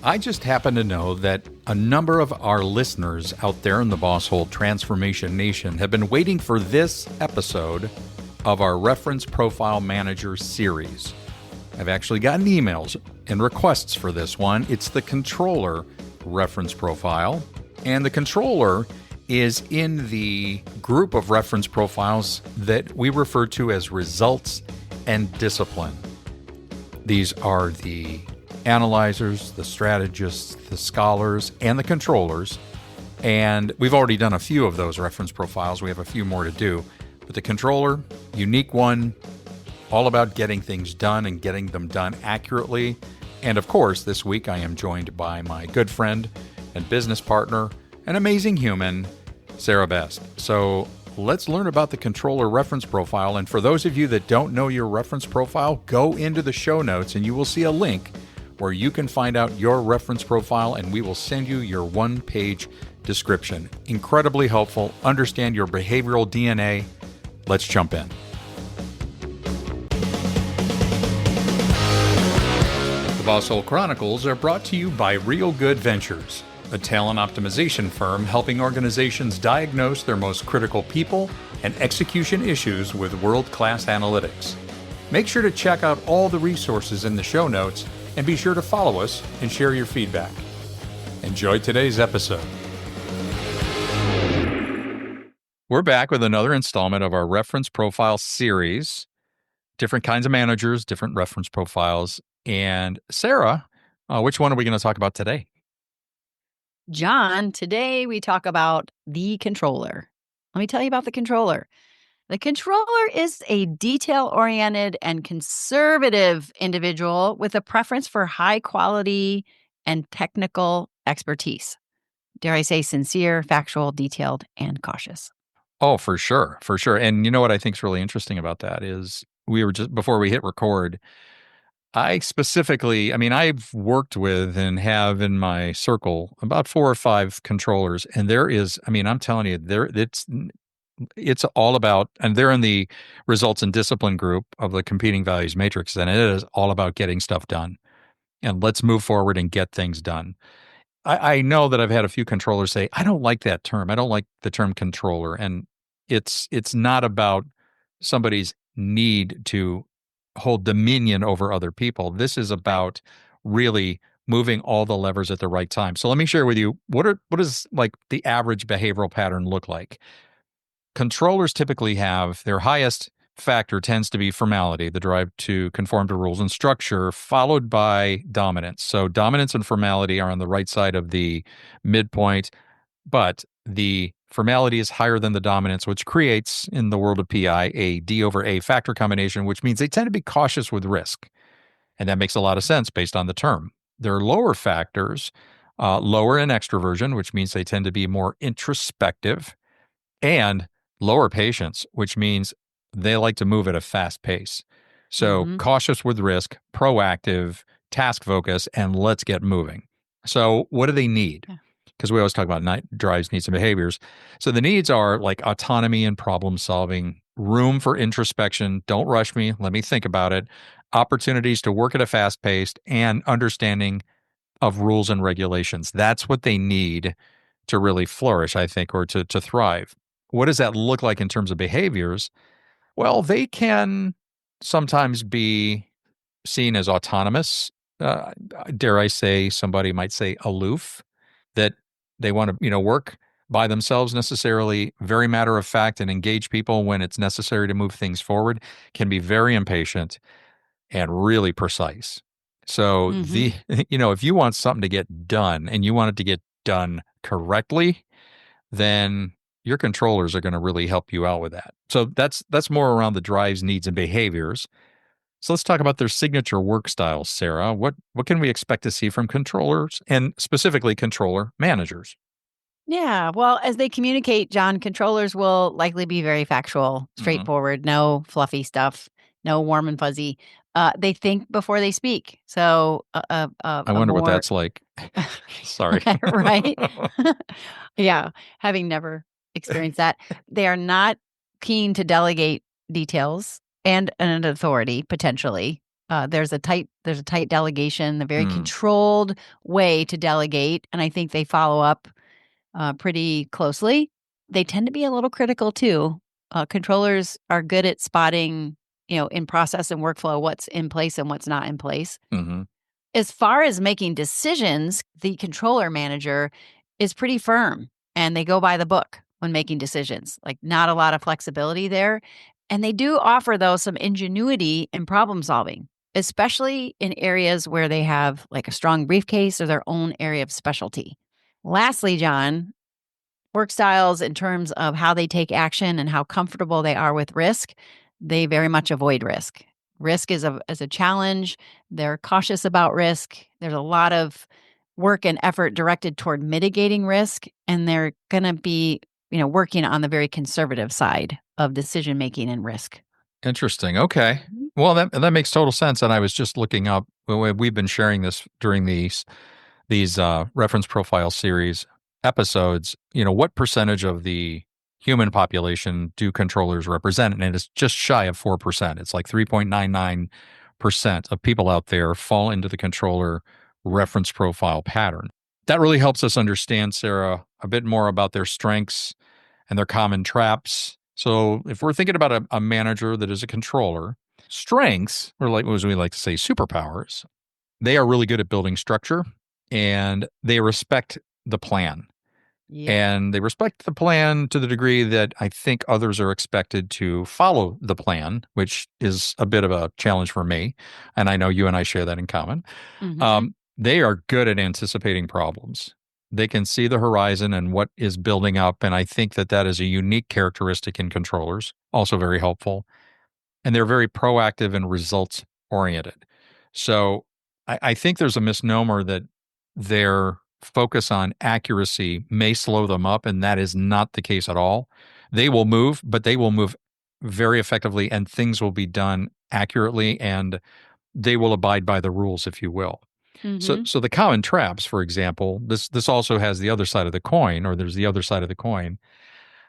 I just happen to know that a number of our listeners out there in the Boss Hole Transformation Nation have been waiting for this episode of our Reference Profile Manager series. I've actually gotten emails and requests for this one. It's the controller reference profile, and the controller is in the group of reference profiles that we refer to as results and discipline. These are the analyzers, the strategists, the scholars, and the controllers. And we've already done a few of those reference profiles. We have a few more to do. But the controller, unique one, all about getting things done and getting them done accurately. And of course, this week I am joined by my good friend and business partner, an amazing human, Sarah Best. So let's learn about the controller reference profile. And for those of you that don't know your reference profile, go into the show notes and you will see a link where you can find out your reference profile, and we will send you your one-page description. Incredibly helpful. Understand your behavioral DNA. Let's jump in. The Boss Hole Chronicles are brought to you by Real Good Ventures, a talent optimization firm helping organizations diagnose their most critical people and execution issues with world-class analytics. Make sure to check out all the resources in the show notes and be sure to follow us and share your feedback. Enjoy today's episode. We're back with another installment of our reference profile series. Different kinds of managers, different reference profiles. And Sarah, which one are we going to talk about today? John, today we talk about the controller. Let me tell you about the controller. The controller is a detail-oriented and conservative individual with a preference for high quality and technical expertise. Dare I say sincere, factual, detailed, and cautious. Oh, for sure. For sure. And you know what I think is really interesting about that is we were just, before we hit record, I've worked with and have in my circle about 4 or 5 controllers. And there is, I'm telling you, it's all about, and they're in the results and discipline group of the competing values matrix, and it is all about getting stuff done. And let's move forward and get things done. I know that I've had a few controllers say, I don't like that term. I don't like the term controller. And it's not about somebody's need to hold dominion over other people. This is about really moving all the levers at the right time. So let me share with you, what does like the average behavioral pattern look like? Controllers typically have their highest factor tends to be formality, the drive to conform to rules and structure, followed by dominance. So dominance and formality are on the right side of the midpoint, but the formality is higher than the dominance, which creates, in the world of PI, a D over A factor combination, which means they tend to be cautious with risk. And that makes a lot of sense based on the term. Their lower factors, lower in extroversion, which means they tend to be more introspective, and lower patience, which means they like to move at a fast pace. So cautious with risk, proactive, task focus, and let's get moving. So what do they need? Because we always talk about drives, needs, and behaviors. So the needs are like autonomy and problem solving, room for introspection, don't rush me, let me think about it, opportunities to work at a fast pace, and understanding of rules and regulations. That's what they need to really flourish, I think, or to thrive. What does that look like in terms of behaviors? Well, they can sometimes be seen as autonomous. Dare I say, somebody might say aloof, that they want to, work by themselves necessarily, very matter of fact, and engage people when it's necessary to move things forward, can be very impatient and really precise. So if you want something to get done and you want it to get done correctly, then your controllers are going to really help you out with that. So that's more around the drives, needs, and behaviors. So let's talk about their signature work styles, Sarah. What can we expect to see from controllers, and specifically controller managers? Yeah, well, as they communicate, John, controllers will likely be very factual, straightforward, no fluffy stuff, no warm and fuzzy. They think before they speak. So I wonder what that's like. Sorry. Right? Yeah, having never experienced that. They are not keen to delegate details and an authority, potentially. There's a tight delegation, a very Mm, controlled way to delegate, and I think they follow up pretty closely. They tend to be a little critical too. Controllers are good at spotting, in process and workflow, what's in place and what's not in place. hmm. As far as making decisions, the controller manager is pretty firm and they go by the book when making decisions, like not a lot of flexibility there. And they do offer, though, some ingenuity in problem solving, especially in areas where they have like a strong briefcase or their own area of specialty. Lastly, John, work styles in terms of how they take action and how comfortable they are with risk, they very much avoid risk. Risk is a challenge. They're cautious about risk. There's a lot of work and effort directed toward mitigating risk, and they're going to be, working on the very conservative side of decision making and risk. Interesting. Okay. Mhm. Well, that makes total sense. And I was just looking up. We've been sharing this during these reference profile series episodes. What percentage of the human population do controllers represent? And it's just shy of 4%. It's like 3.99% of people out there fall into the controller reference profile pattern. That really helps us understand, Sarah, a bit more about their strengths and their common traps. So if we're thinking about a manager that is a controller, strengths, or like as we like to say, superpowers, they are really good at building structure and they respect the plan. Yep. And they respect the plan to the degree that I think others are expected to follow the plan, which is a bit of a challenge for me. And I know you and I share that in common. Hmm. They are good at anticipating problems. They can see the horizon and what is building up. And I think that is a unique characteristic in controllers, also very helpful. And they're very proactive and results oriented. So I think there's a misnomer that their focus on accuracy may slow them up, and that is not the case at all. They will move, but they will move very effectively, and things will be done accurately, and they will abide by the rules, if you will. So, Hmm. so the common traps, for example, this also has the other side of the coin, or there's the other side of the coin.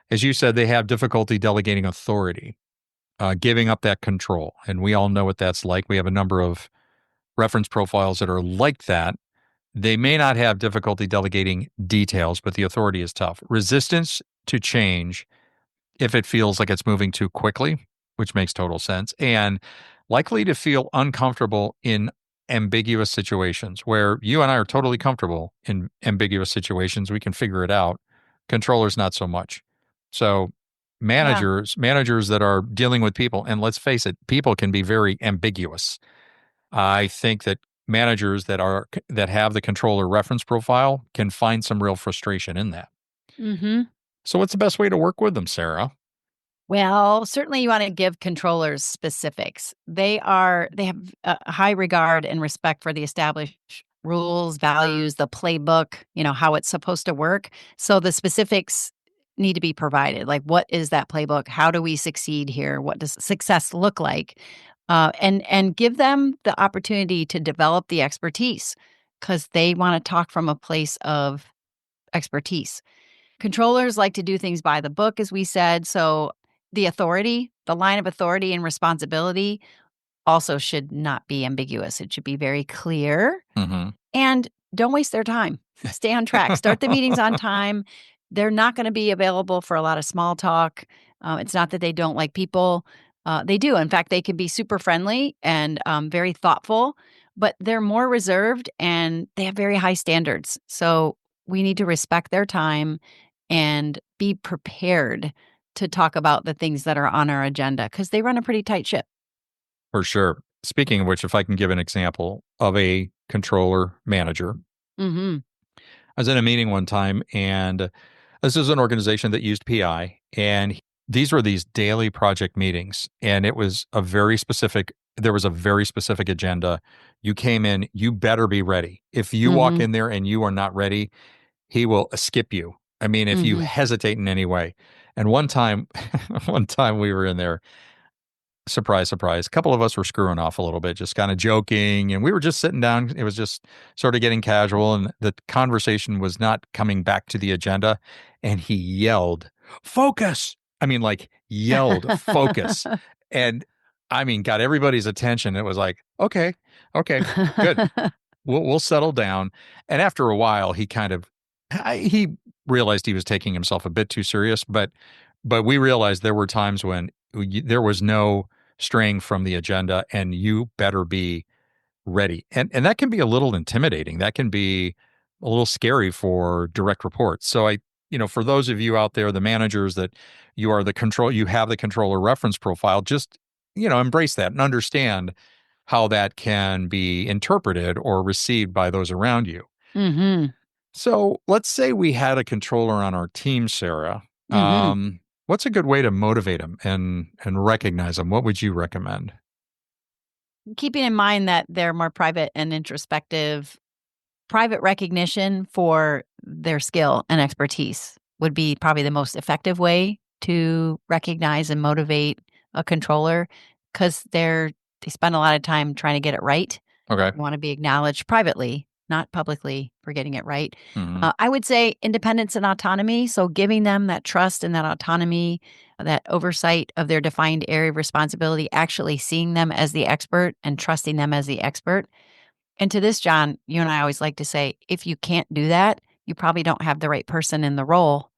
As you said, they have difficulty delegating authority, giving up that control, and we all know what that's like. We have a number of reference profiles that are like that. They may not have difficulty delegating details, but the authority is tough. Resistance to change if it feels like it's moving too quickly, which makes total sense, and likely to feel uncomfortable in ambiguous situations where you and I are totally comfortable in ambiguous situations. We can figure it out. Controllers, not so much. So, Yeah. managers that are dealing with people, and let's face it, people can be very ambiguous. I think that managers that have the controller reference profile can find some real frustration in that. Hmm. So, what's the best way to work with them, Sarah? Well, certainly you want to give controllers specifics. They have a high regard and respect for the established rules, values, the playbook, how it's supposed to work. So the specifics need to be provided. Like, what is that playbook? How do we succeed here? What does success look like? And give them the opportunity to develop the expertise because they want to talk from a place of expertise. Controllers like to do things by the book, as we said. So the line of authority and responsibility also should not be ambiguous. It should be very clear Mm-hmm. and don't waste their time. Stay on track. Start the meetings on time. They're not going to be available for a lot of small talk. It's not that they don't like people. They do. In fact, they can be super friendly and very thoughtful, but they're more reserved and they have very high standards. So we need to respect their time and be prepared to talk about the things that are on our agenda because they run a pretty tight ship. For sure. Speaking of which, if I can give an example of a controller manager, Hmm. I was in a meeting one time, and this is an organization that used PI, and these were these daily project meetings, and there was a very specific agenda. You came in, you better be ready. If you walk Hmm. in there and you are not ready, he will skip you. I mean, if you Hmm. hesitate in any way. And one time, one time we were in there, surprise, surprise. A couple of us were screwing off a little bit, just kind of joking. And we were just sitting down. It was just sort of getting casual. And the conversation was not coming back to the agenda. And he yelled, "Focus." I mean, like yelled, "Focus." And I mean, got everybody's attention. It was like, okay, okay, good. We'll settle down. And after a while, he kind of he realized he was taking himself a bit too serious. But we realized there were times when there was no straying from the agenda, and you better be ready. And that can be a little intimidating. That can be a little scary for direct reports. So for those of you out there, the managers that you have the controller reference profile, just, embrace that and understand how that can be interpreted or received by those around you. Mm-hmm. So let's say we had a controller on our team, Sarah. Mm-hmm. What's a good way to motivate them and recognize them? What would you recommend? Keeping in mind that they're more private and introspective, private recognition for their skill and expertise would be probably the most effective way to recognize and motivate a controller, because they spend a lot of time trying to get it right. Okay. They want to be acknowledged privately, not publicly, for getting it right. Hmm. I would say independence and autonomy. So giving them that trust and that autonomy, that oversight of their defined area of responsibility, actually seeing them as the expert and trusting them as the expert. And to this, John, you and I always like to say, if you can't do that, you probably don't have the right person in the role.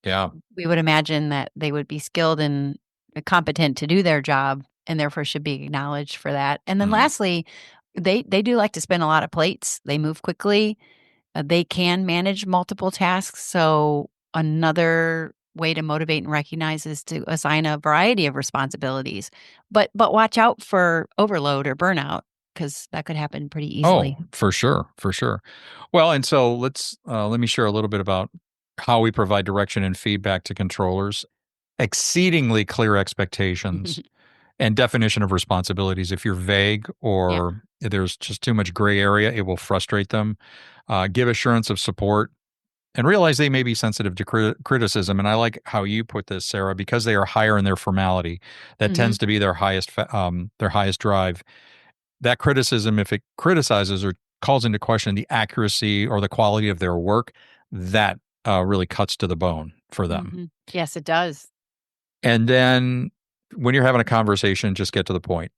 Yeah. We would imagine that they would be skilled and competent to do their job, and therefore should be acknowledged for that. And then Mm. lastly, they do like to spin a lot of plates. They move quickly. They can manage multiple tasks. So another way to motivate and recognize is to assign a variety of responsibilities. But watch out for overload or burnout, because that could happen pretty Oh, easily. for sure, for sure. Well, and so let me share a little bit about how we provide direction and feedback to controllers. Exceedingly clear expectations and definition of responsibilities. If you're vague Yeah. or there's just too much gray area, it will frustrate them. Give assurance of support and realize they may be sensitive to criticism. And I like how you put this, Sarah, because they are higher in their formality. That Hmm. tends to be their highest drive. That criticism, if it criticizes or calls into question the accuracy or the quality of their work, that really cuts to the bone for them. Hmm. Yes, it does. And then when you're having a conversation, just get to the point.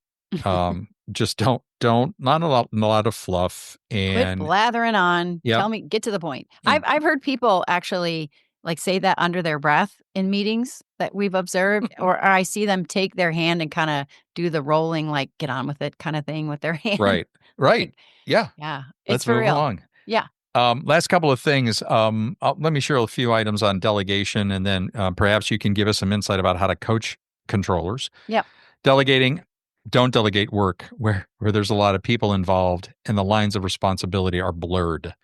Just not a lot of fluff. Quit And blathering on. yep. Tell me, get to the point. And I've heard people actually like say that under their breath in meetings that we've observed, or I see them take their hand and kind of do the rolling, like get on with it kind of thing with their hand. right, right, Like, yeah. yeah, it's Let's for move real. along. Yeah. Last couple of things. Let me share a few items on delegation, and then perhaps you can give us some insight about how to coach controllers. Yep. Delegating, don't delegate work where there's a lot of people involved and the lines of responsibility are blurred.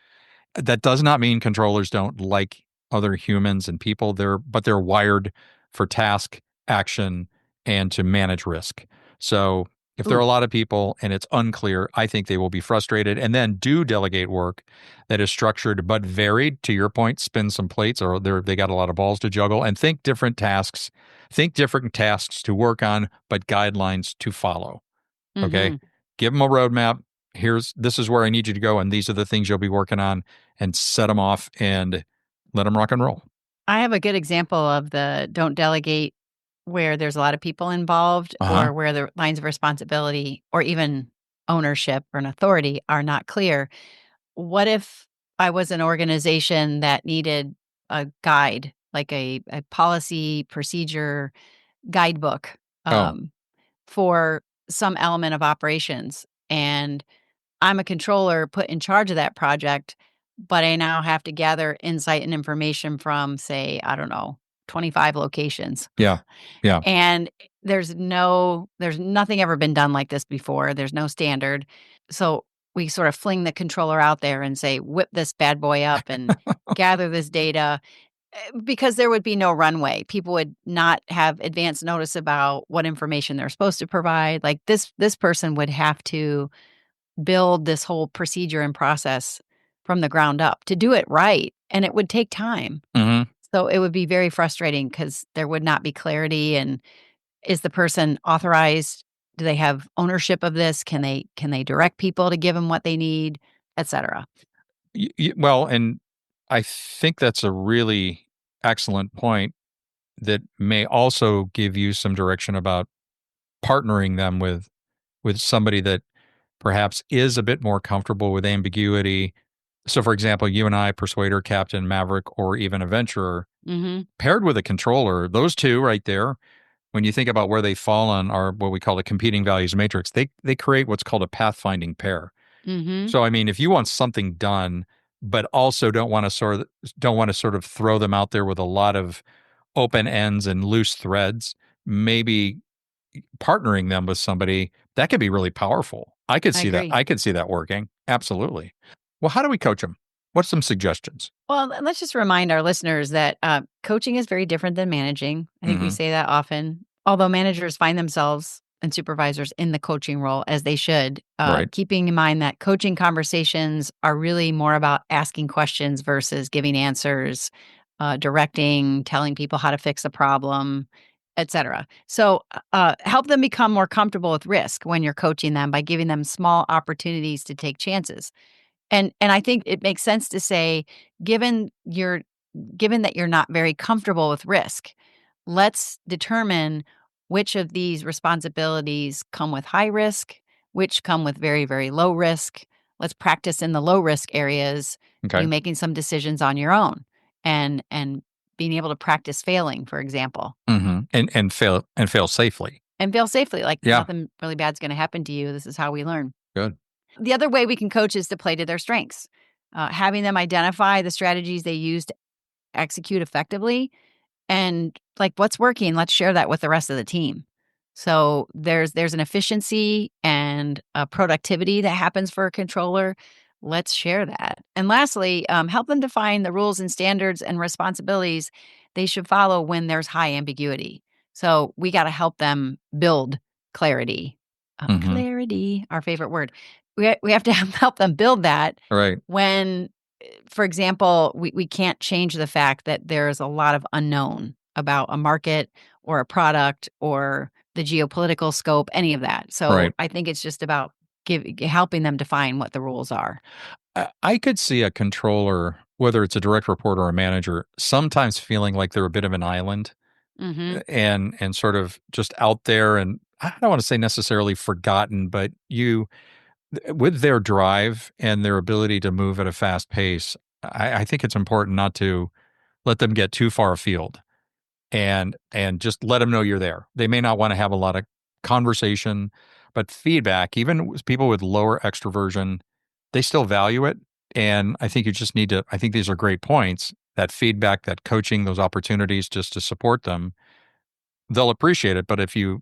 That does not mean controllers don't like other humans and people. They're wired for task, action, and to manage risk. So if there are Ooh. a lot of people and it's unclear, I think they will be frustrated and then do delegate work that is structured but varied. To your point, spin some plates, or they got a lot of balls to juggle, and think different tasks. Think different tasks to work on, but guidelines to follow. Okay. Hmm. Give them a roadmap. This is where I need you to go. And these are the things you'll be working on, and set them off and let them rock and roll. I have a good example of the don't delegate where there's a lot of people involved, Uh huh. or where the lines of responsibility or even ownership or an authority are not clear. What if I was an organization that needed a guide, like a policy procedure guidebook, Oh, um, for some element of operations? And I'm a controller put in charge of that project, but I now have to gather insight and information from, say, I don't know, 25 locations. yeah. Yeah. And there's nothing ever been done like this before. There's no standard. So we sort of fling the controller out there and say, whip this bad boy up and gather this data, because there would be no runway. People would not have advance notice about what information they're supposed to provide. Like this person would have to build this whole procedure and process from the ground up to do it right, and it would take time. Hmm. So it would be very frustrating because there would not be clarity. And is the person authorized? Do they have ownership of this? Can they direct people to give them what they need, et cetera? Well, and I think that's a really excellent point that may also give you some direction about partnering them with somebody that perhaps is a bit more comfortable with ambiguity. So, for example, you and I, Persuader, Captain, Maverick, or even Adventurer, Mm-hmm. paired with a controller, those two right there, when you think about where they fall on our what we call the competing values matrix, they create what's called a pathfinding pair. Mm-hmm. So, I mean, if you want something done, but also don't want to sort of throw them out there with a lot of open ends and loose threads, maybe partnering them with somebody that could be really powerful. I could I see that. agree. I could see that working. Absolutely. Well, how do we coach them? What's some suggestions? Well, let's just remind our listeners that coaching is very different than managing. I think we Hmm. say that often, although managers find themselves and supervisors in the coaching role as they should, Right. keeping in mind that coaching conversations are really more about asking questions versus giving answers, directing, telling people how to fix a problem, etc. So help them become more comfortable with risk when you're coaching them by giving them small opportunities to take chances. And I think it makes sense to say, given your given that you're not very comfortable with risk, let's determine which of these responsibilities come with high risk, which come with very, very low risk. Let's practice in the low risk areas, Okay. you making some decisions on your own and being able to practice failing, for example, And fail safely. and fail safely. Like Yeah. nothing really bad's going to happen to you. This is how we learn. Good. The other way we can coach is to play to their strengths, having them identify the strategies they use to execute effectively and like what's working. Let's share that with the rest of the team. So there's an efficiency and a productivity that happens for a controller. Let's share that. And lastly, help them define the rules and standards and responsibilities they should follow when there's high ambiguity. So we got to help them build clarity. Hmm. Clarity, our favorite word. We have to help them build that Right. when, for example, we can't change the fact that there's a lot of unknown about a market or a product or the geopolitical scope, any of that. So Right. I think it's just about helping them define what the rules are. I could see a controller, whether it's a direct report or a manager, sometimes feeling like they're a bit of an island Mhm. and sort of just out there. And I don't want to say necessarily forgotten, but with their drive and their ability to move at a fast pace, I think it's important not to let them get too far afield and just let them know you're there. They may not want to have a lot of conversation, but feedback, even with people with lower extroversion, they still value it. And I think you just need to, I think these are great points, that feedback, that coaching, those opportunities just to support them, they'll appreciate it. But if you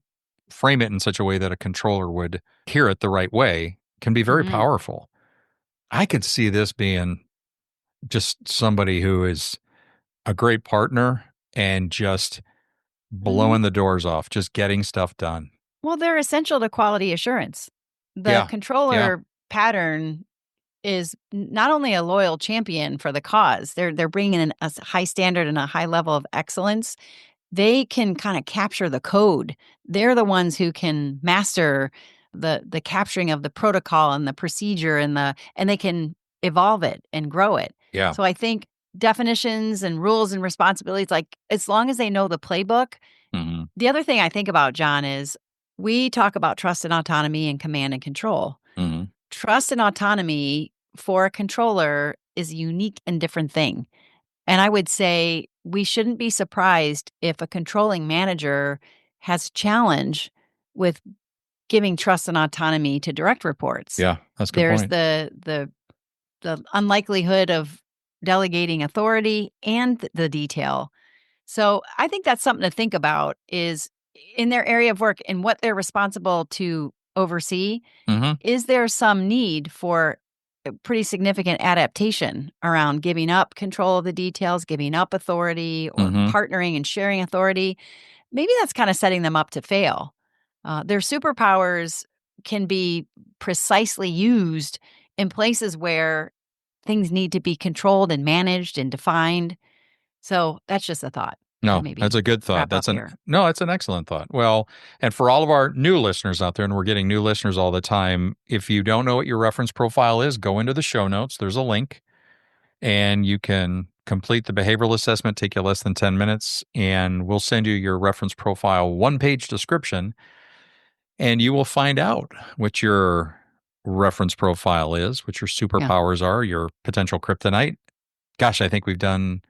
frame it in such a way that a controller would hear it the right way, can be very Mhm. powerful. I could see this being just somebody who is a great partner and just Mhm. blowing the doors off, just getting stuff done. Well, they're essential to quality assurance. The Yeah. Yeah. controller pattern is not only a loyal champion for the cause, they're bringing in high standard and a high level of excellence. They can kind of capture the code. They're the ones who can master the capturing of the protocol and the procedure and they can evolve it and grow it. Yeah. So I think definitions and rules and responsibilities, like as long as they know the playbook. Mhm. The other thing I think about, John, is we talk about trust and autonomy and command and control. Mhm. Trust and autonomy for a controller is a unique and different thing. And I would say we shouldn't be surprised if a controlling manager has challenge with giving trust and autonomy to direct reports. Yeah, that's a good There's point. the unlikelihood of delegating authority and the detail. So I think that's something to think about is in their area of work and what they're responsible to oversee. Mhm. Is there some need for a pretty significant adaptation around giving up control of the details, giving up authority, or Mhm. partnering and sharing authority? Maybe that's kind of setting them up to fail. Their superpowers can be precisely used in places where things need to be controlled and managed and defined. So that's just a thought to No, that's maybe a good thought. wrap up here. That's an excellent thought. Well, and for all of our new listeners out there, and we're getting new listeners all the time, if you don't know what your reference profile is, go into the show notes. There's a link, and you can complete the behavioral assessment, take you less than 10 minutes, and we'll send you your reference profile one-page description. and you will find out what your reference profile is, what your Yeah. superpowers are, your potential kryptonite. Gosh, I think we've done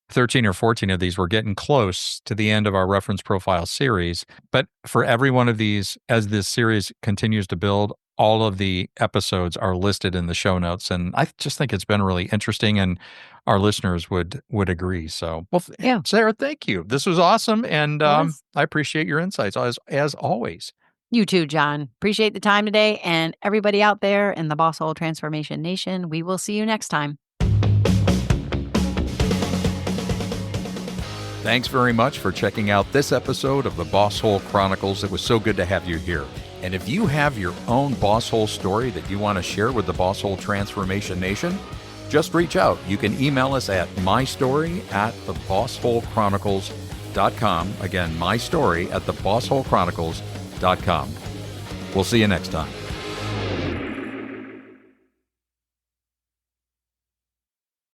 13 or 14 of these. We're getting close to the end of our reference profile series. But for every one of these, as this series continues to build, all of the episodes are listed in the show notes. And I just think it's been really interesting, and our listeners would agree. So, well, Yeah. Sarah, thank you. This was awesome. And Was. I appreciate your insights as always. You too, John. Appreciate the time today. And everybody out there in the Boss Hole Transformation Nation, we will see you next time. Thanks very much for checking out this episode of the Boss Hole Chronicles. It was so good to have you here. And if you have your own Boss Hole story that you want to share with the Boss Hole Transformation Nation, just reach out. You can email us at mystory@thebossholechronicles.com. Again, mystory@thebossholechronicles.com. We'll see you next time.